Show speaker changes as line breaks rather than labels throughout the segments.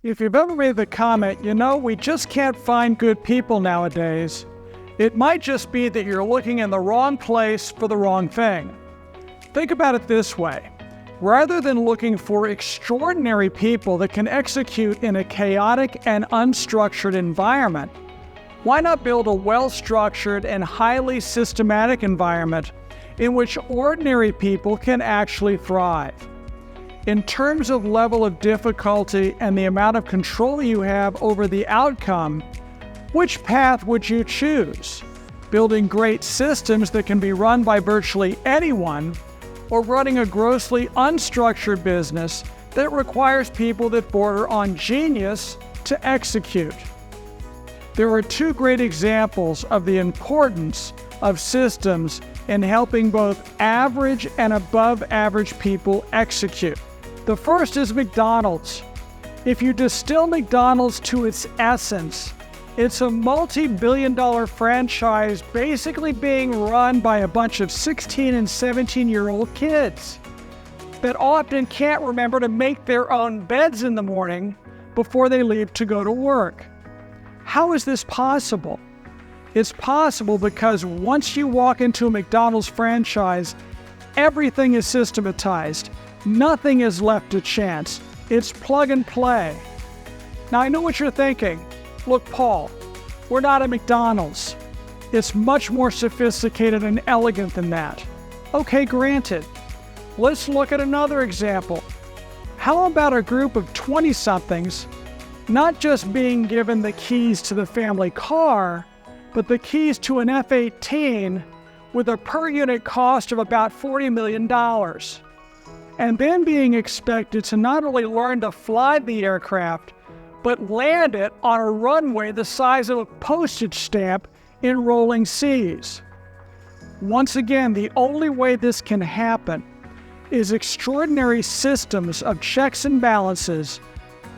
If you've ever made the comment, we just can't find good people nowadays, it might just be that you're looking in the wrong place for the wrong thing. Think about it this way. Rather than looking for extraordinary people that can execute in a chaotic and unstructured environment, why not build a well-structured and highly systematic environment in which ordinary people can actually thrive? In terms of level of difficulty and the amount of control you have over the outcome, which path would you choose? Building great systems that can be run by virtually anyone, or running a grossly unstructured business that requires people that border on genius to execute? There are two great examples of the importance of systems in helping both average and above average people execute. The first is McDonald's. If you distill McDonald's to its essence, it's a multi-billion-dollar franchise basically being run by a bunch of 16 and 17-year-old kids that often can't remember to make their own beds in the morning before they leave to go to work. How is this possible? It's possible because once you walk into a McDonald's franchise, everything is systematized. Nothing is left to chance. It's plug and play. Now, I know what you're thinking. Look, Paul, we're not at McDonald's. It's much more sophisticated and elegant than that. Okay, granted. Let's look at another example. How about a group of 20-somethings not just being given the keys to the family car, but the keys to an F-18 with a per-unit cost of about $40 million. And then being expected to not only learn to fly the aircraft, but land it on a runway the size of a postage stamp in rolling seas. Once again, the only way this can happen is extraordinary systems of checks and balances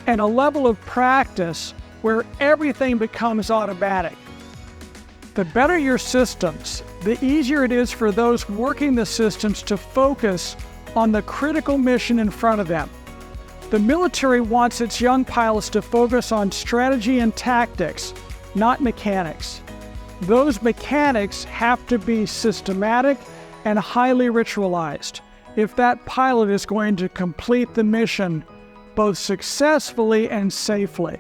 and a level of practice where everything becomes automatic. The better your systems, the easier it is for those working the systems to focus on the critical mission in front of them. The military wants its young pilots to focus on strategy and tactics, not mechanics. Those mechanics have to be systematic and highly ritualized if that pilot is going to complete the mission both successfully and safely.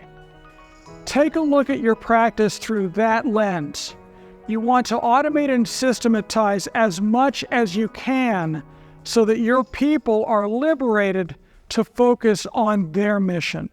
Take a look at your practice through that lens. You want to automate and systematize as much as you can so that your people are liberated to focus on their mission.